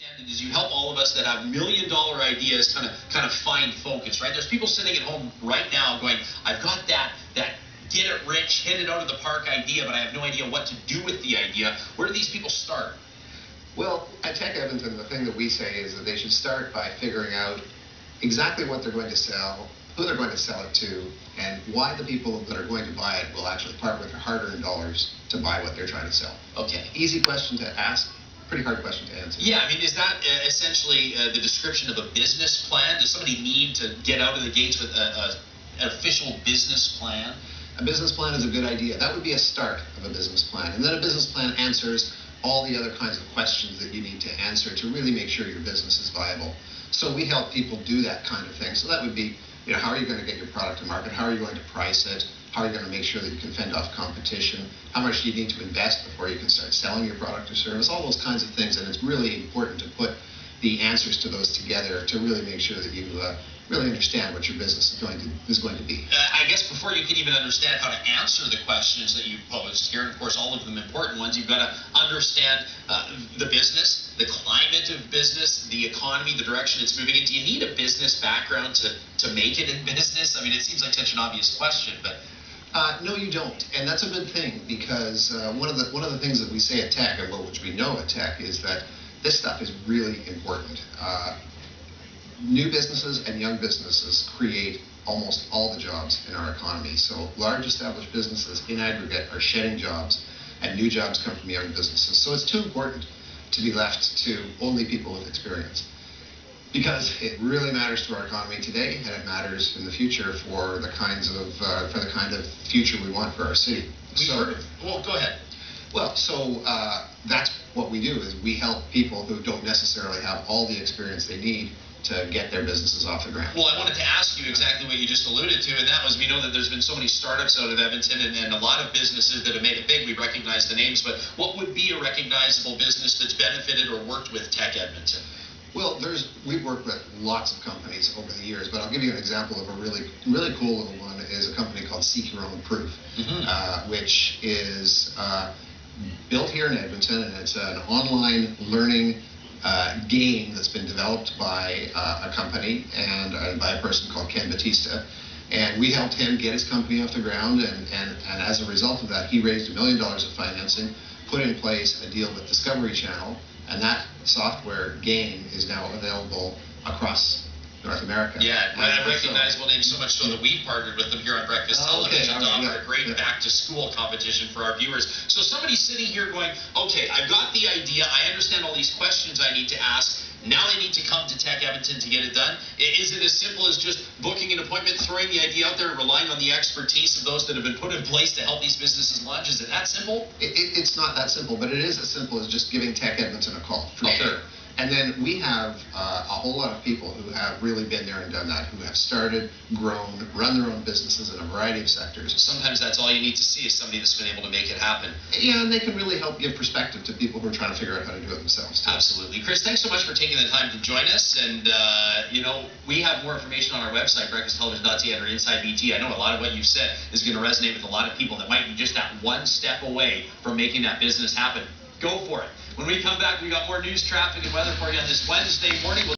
understand it is you help all of us that have million-dollar ideas kind of find focus, right? There's people sitting at home right now going, I've got that get it rich, hit it out of the park idea, but I have no idea what to do with the idea. Where do these people start? Well, at TEC Edmonton, the thing that we say is that they should start by figuring out exactly what they're going to sell, who they're going to sell it to, and why the people that are going to buy it will actually part with their hard-earned dollars to buy what they're trying to sell. Okay. Easy question to ask, pretty hard question to answer. Yeah, I mean, is that essentially the description of a business plan? Does somebody need to get out of the gates with an official business plan? A business plan is a good idea. That would be a start of a business plan. And then a business plan answers all the other kinds of questions that you need to answer to really make sure your business is viable. So we help people do that kind of thing. So that would be, how are you going to get your product to market? How are you going to price it? How are you going to make sure that you can fend off competition? How much do you need to invest before you can start selling your product or service? All those kinds of things. And it's really important to put the answers to those together to really make sure that you really understand what your business is going to be. I guess before you can even understand how to answer the questions that you posed here, and of course all of them important ones, you've got to understand the business, the climate of business, the economy, the direction it's moving in. Do you need a business background to make it in business? I mean, it seems like such an obvious question, but... No, you don't, and that's a good thing, because one of the things that we say at TEC, and which we know at TEC, is that this stuff is really important. New businesses and young businesses create almost all the jobs in our economy. So large established businesses in aggregate are shedding jobs, and new jobs come from young businesses. So it's too important to be left to only people with experience, because it really matters to our economy today, and it matters in the future for the kind of future we want for our city. Well, go ahead. Well, so that's what we do, is we help people who don't necessarily have all the experience they need to get their businesses off the ground. Well, I wanted to ask you exactly what you just alluded to, and that was, we know that there's been so many startups out of Edmonton and a lot of businesses that have made it big. We recognize the names, but what would be a recognizable business that's benefited or worked with TEC Edmonton? Well, we've worked with lots of companies over the years, but I'll give you an example of a really cool little one. Is a company called Seek Your Own Proof, which is built here in Edmonton, and it's an online learning game that's been developed by a company and by a person called Ken Batista. And we helped him get his company off the ground, and as a result of that, he raised $1 million of financing, put in place a deal with Discovery Channel, and that software game is now available across North America. Yeah, a recognizable name, so much so that we partnered with them here on Breakfast Television to offer a great back-to-school competition for our viewers. So somebody's sitting here going, okay, I've got the idea, I understand all these questions I need to ask, now I need to come to TEC Edmonton to get it done. Is it as simple as just booking an appointment, throwing the idea out there, and relying on the expertise of those that have been put in place to help these businesses launch? Is it that simple? It's not that simple, but it is as simple as just giving TEC Edmonton a call, for sure. And then we have a whole lot of people who have really been there and done that, who have started, grown, run their own businesses in a variety of sectors. Sometimes that's all you need to see is somebody that's been able to make it happen. Yeah, and they can really help give perspective to people who are trying to figure out how to do it themselves, too. Absolutely. Chris, thanks so much for taking the time to join us. And, we have more information on our website, breakfasttelevision.ca, under Inside BT. I know a lot of what you've said is going to resonate with a lot of people that might be just that one step away from making that business happen. Go for it. When we come back, we got more news, traffic, and weather for you on this Wednesday morning.